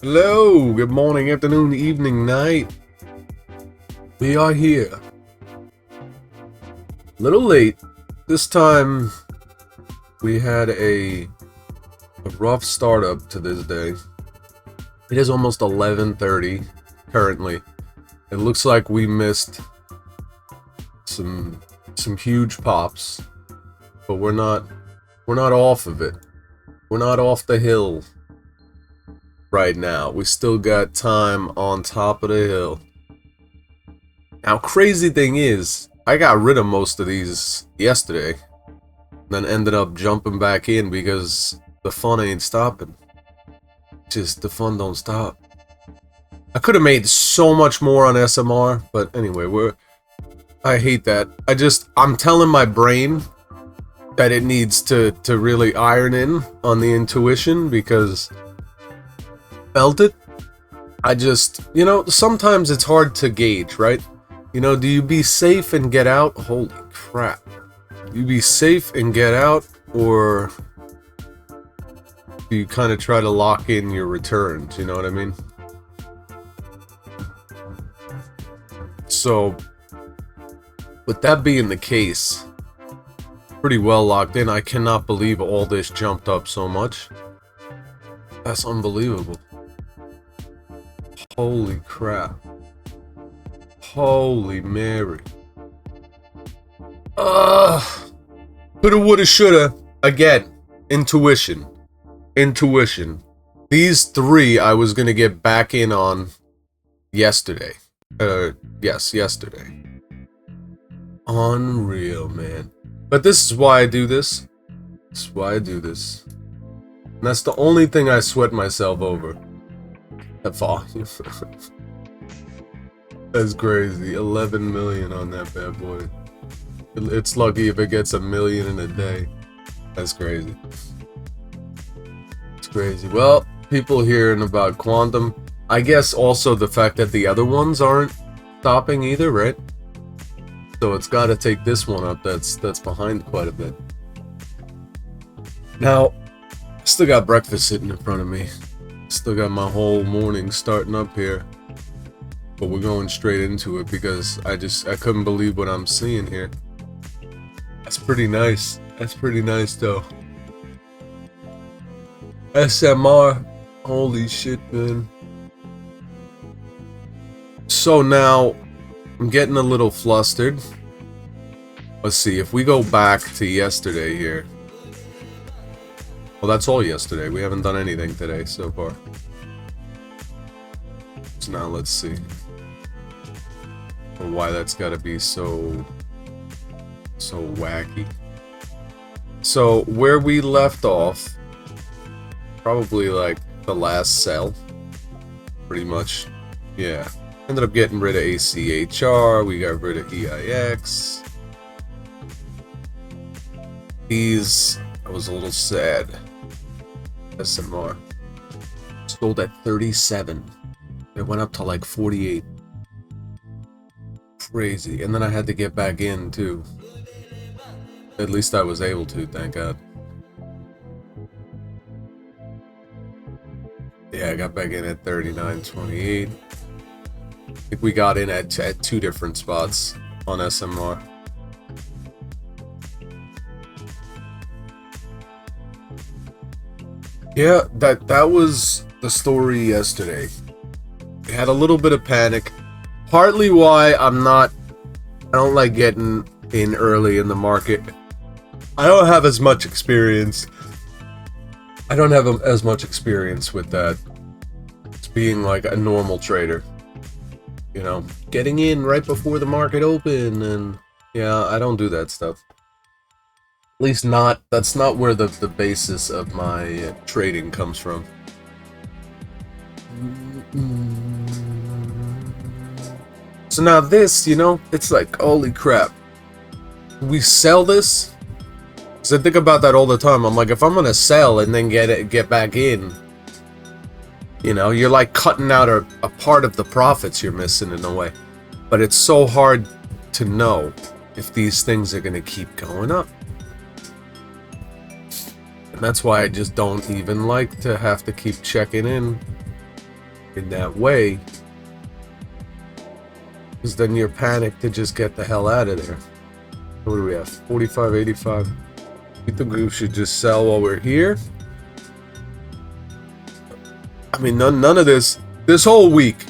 Hello, good morning, afternoon, evening, night. We are here. A little late. This time we had a rough startup to this day. It is almost 11:30 currently. It looks like we missed some huge pops, but we're not off of it. We're not off the hill right now. We still got time on top of the hill. Now, crazy thing is, I got rid of most of these yesterday, then ended up jumping back in because the fun ain't stopping. Just the fun don't stop. I could have made so much more on SMR, but anyway, I hate that. I'm telling my brain that it needs to really iron in on the intuition because felt it. Sometimes it's hard to gauge, right? Do you be safe and get out? Holy crap. Do you be safe and get out, or do you kind of try to lock in your returns, you know what I mean? So, with that being the case, pretty well locked in. I cannot believe all this jumped up so much. That's unbelievable. Holy crap. Holy Mary. Coulda, woulda, shoulda. Again, intuition. These three I was gonna get back in on yesterday. Yes, yesterday. Unreal, man. But this is why I do this. And that's the only thing I sweat myself over. That volume. That's crazy. 11 million on that bad boy. It's lucky if it gets 1 million in a day. That's crazy. It's crazy. Well, people hearing about quantum. I guess also the fact that the other ones aren't stopping either, right? So it's got to take this one up that's behind quite a bit. Now, I still got breakfast sitting in front of me. Still got my whole morning starting up here. But we're going straight into it because I couldn't believe what I'm seeing here. That's pretty nice. That's pretty nice though. SMR. Holy shit, man. So now, I'm getting a little flustered. Let's see, if we go back to yesterday here. Well, that's all yesterday. We haven't done anything today so far. So now let's see. Why that's gotta be so wacky. So where we left off, probably like the last cell, pretty much. Yeah, ended up getting rid of ACHR. We got rid of EIX. These, I was a little sad. SMR sold at 37. It went up to like 48. Crazy. And then I had to get back in too. At least I was able to, thank God. Yeah, I got back in at 39.28. I think we got in at two different spots on SMR. Yeah, that was the story yesterday. We had a little bit of panic. Partly why I don't like getting in early in the market. I don't have as much experience. I don't have as much experience with that. It's being like a normal trader. Getting in right before the market open, and yeah, I don't do that stuff. At least that's not where the basis of my trading comes from. So now this, it's like, holy crap. We sell this? Because I think about that all the time. I'm like, if I'm gonna sell and then get back in, you're like cutting out a part of the profits you're missing in a way. But it's so hard to know if these things are gonna keep going up. And that's why I just don't even like to have to keep checking in in that way, because then you're panicked to just get the hell out of there. What do we have? 45.85. You think we should just sell while we're here? I mean, none of this whole week,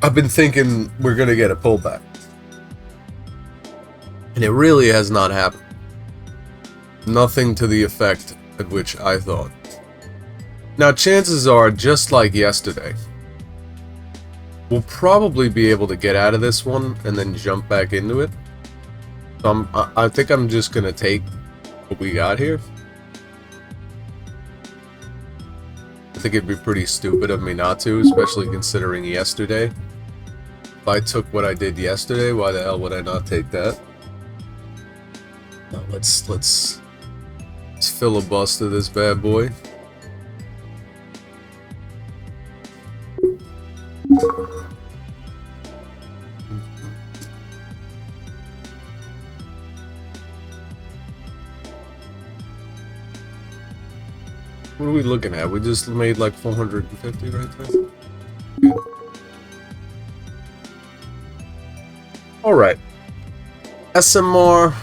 I've been thinking we're gonna get a pullback, and it really has not happened. Nothing to the effect at which I thought. Now, chances are, just like yesterday, we'll probably be able to get out of this one and then jump back into it. So I think I'm just gonna take what we got here. I think it'd be pretty stupid of me not to, especially considering yesterday. If I took what I did yesterday, why the hell would I not take that? Now let's filibuster this bad boy. What are we looking at? We just made like 450 right there. Yeah. Alright. SMR.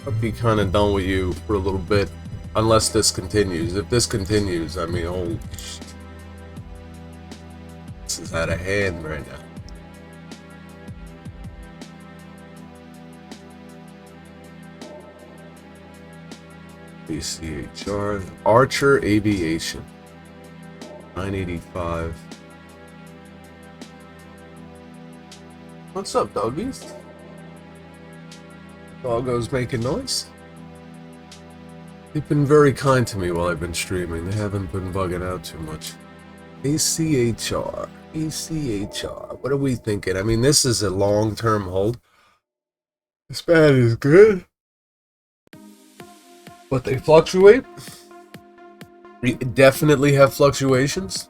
I'll be kind of done with you for a little bit. Unless this continues. If this continues, I mean, holy shit. This is out of hand right now. BCHR. Archer Aviation. 985. What's up, doggies? Doggo's making noise? They've been very kind to me while I've been streaming. They haven't been bugging out too much. ACHR. ACHR. What are we thinking? I mean, this is a long-term hold. This bad is good. But they fluctuate. We definitely have fluctuations.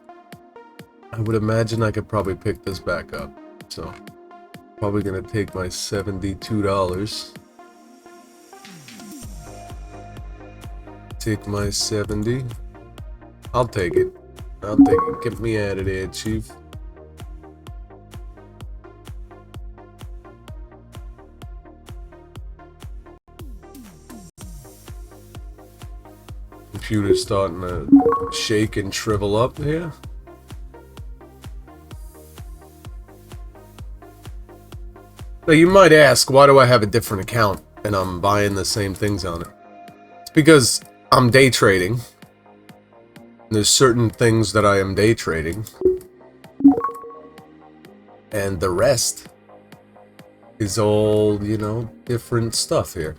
I would imagine I could probably pick this back up. So, probably gonna take my $72. Take my 70. I'll take it. I'll take it. Get me out of there, Chief. Computer's starting to shake and shrivel up here. Now you might ask, why do I have a different account and I'm buying the same things on it? It's because I'm day trading. There's certain things that I am day trading. And the rest is all, you know, different stuff here.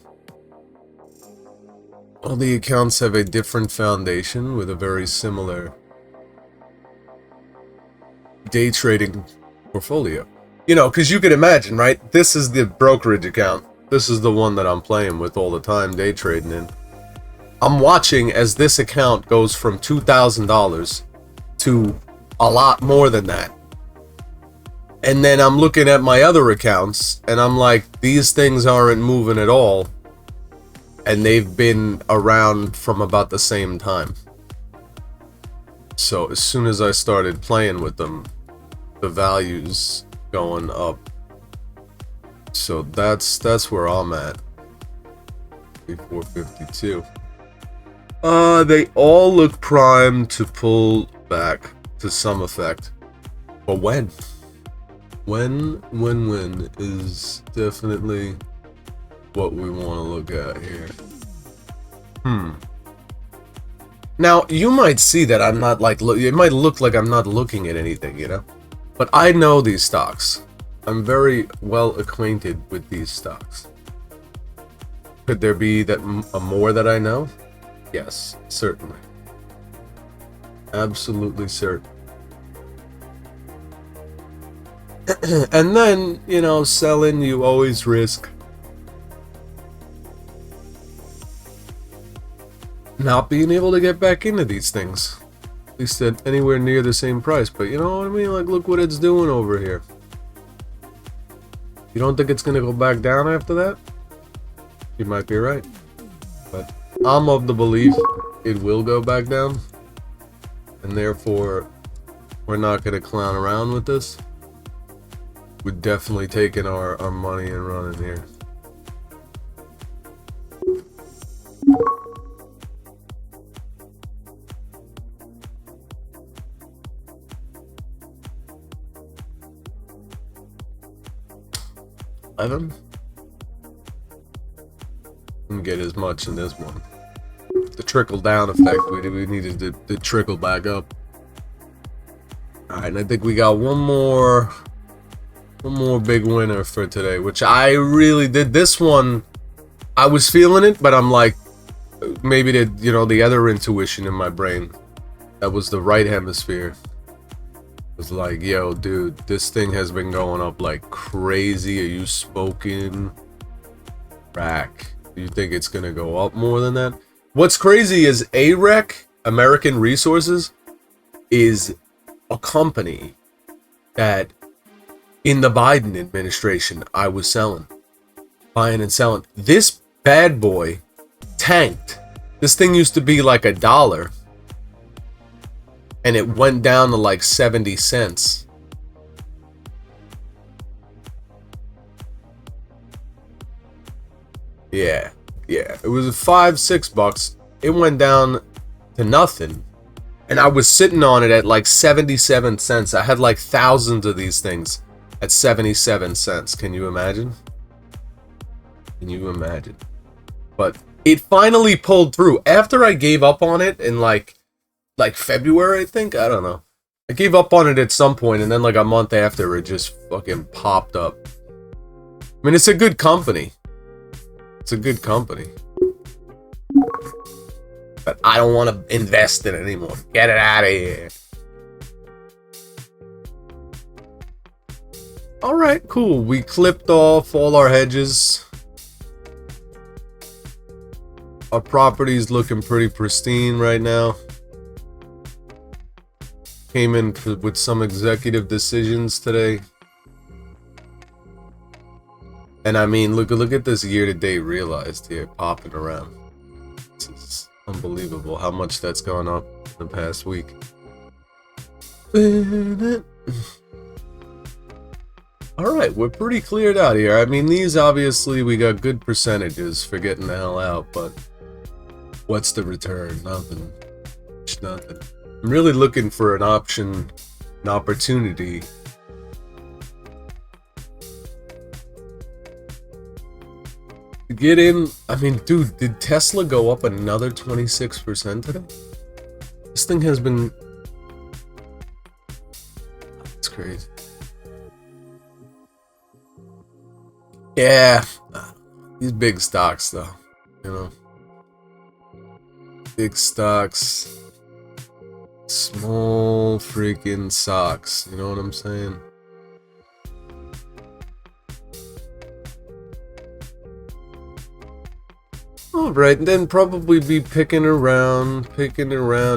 All the accounts have a different foundation with a very similar day trading portfolio. You know, because you can imagine, right? This is the brokerage account. This is the one that I'm playing with all the time, day trading in. I'm watching as this account goes from $2,000 to a lot more than that. And then I'm looking at my other accounts, and I'm like, these things aren't moving at all. And they've been around from about the same time. So as soon as I started playing with them, the values going up. So that's where I'm at. 452. They all look primed to pull back to some effect. But when? When is definitely what we want to look at here. Now, you might see that I'm not like, it might look like I'm not looking at anything, you know? But I know these stocks. I'm very well acquainted with these stocks. Could there be that more that I know? Yes, certainly. Absolutely certain. And then, you know, selling, you always risk not being able to get back into these things. At least at anywhere near the same price. But you know what I mean? Like, look what it's doing over here. You don't think it's gonna go back down after that? You might be right. But I'm of the belief it will go back down. And therefore, We're not gonna clown around with this. We're definitely taking our money and running here. $11. Didn't get as much in this one. The trickle down effect, we needed to trickle back up. Alright, and I think we got one more big winner for today, which I really did. This one, I was feeling it, but I'm like, maybe the other intuition in my brain, that was the right hemisphere, was like, yo, dude, this thing has been going up like crazy. Are you smoking crack? Do you think it's gonna go up more than that? What's crazy is AREC, American Resources, is a company that in the Biden administration I was buying and selling. This bad boy tanked. This thing used to be like $1 and it went down to like 70 cents. Yeah, it was $5-6. It went down to nothing, and I was sitting on it at like 77 cents. I had like thousands of these things at 77 cents. Can you imagine? Can you imagine? But it finally pulled through after I gave up on it in like February, I think. I don't know. I gave up on it at some point, and then like a month after, it just fucking popped up. I mean, it's a good company. It's a good company. But I don't want to invest in it anymore. Get it out of here. Alright, cool. We clipped off all our hedges. Our property's looking pretty pristine right now. Came in with some executive decisions today. And I mean, look at this year-to-date realized here, popping around. This is unbelievable how much that's gone up in the past week. Alright, we're pretty cleared out here. I mean, these obviously we got good percentages for getting the hell out, but what's the return? Nothing. Nothing. I'm really looking for an option, an opportunity. To get in. I mean, dude, did Tesla go up another 26% today? This thing has been... It's crazy. Yeah, these big stocks though, you know, big stocks, small freaking socks, you know what I'm saying? Alright, then probably be picking around,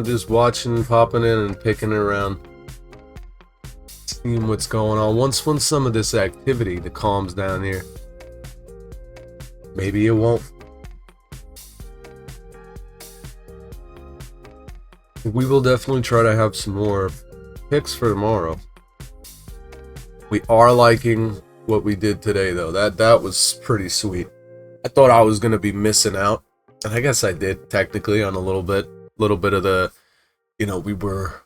just watching, popping in and picking around. Seeing what's going on. Once some of this activity that calms down here. Maybe it won't. We will definitely try to have some more picks for tomorrow. We are liking what we did today though. That was pretty sweet. I thought I was gonna be missing out, and I guess I did technically on a little bit of the, you know, we weren't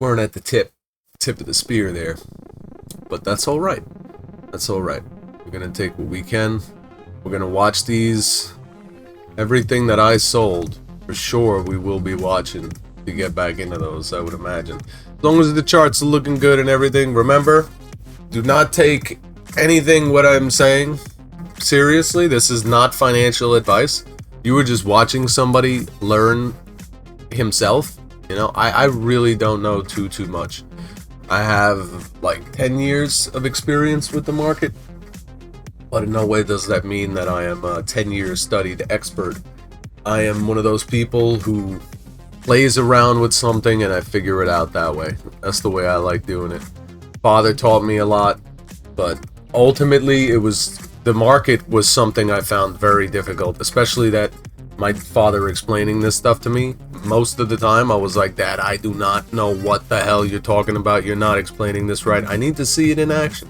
at the tip of the spear there, but that's all right. That's all right. We're gonna take what we can. We're gonna watch these. Everything that I sold, for sure, we will be watching to get back into those. I would imagine, as long as the charts are looking good and everything. Remember, do not take anything what I'm saying seriously. This is not financial advice. You were just watching somebody learn himself. You know, I really don't know too much. I have like 10 years of experience with the market, but in no way does that mean that I am a 10 years studied expert. I am one of those people who plays around with something and I figure it out that way. That's the way I like doing it. Father taught me a lot, but ultimately it was, the market was something I found very difficult, especially that my father explaining this stuff to me, most of the time I was like, Dad, I do not know what the hell you're talking about. You're not explaining this right. I need to see it in action.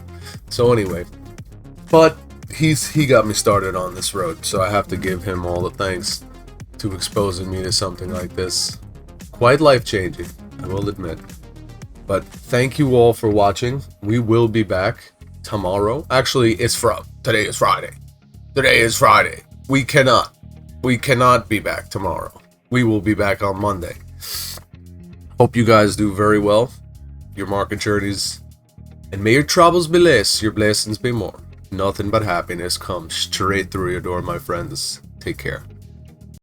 So anyway, but he got me started on this road, so I have to give him all the thanks to exposing me to something like this. Quite life-changing, I will admit. But thank you all for watching. We will be back tomorrow. Actually, today is Friday. Today is Friday. We cannot be back tomorrow. We will be back on Monday. Hope you guys do very well. Your market journeys. And may your troubles be less, your blessings be more. Nothing but happiness comes straight through your door, my friends. Take care.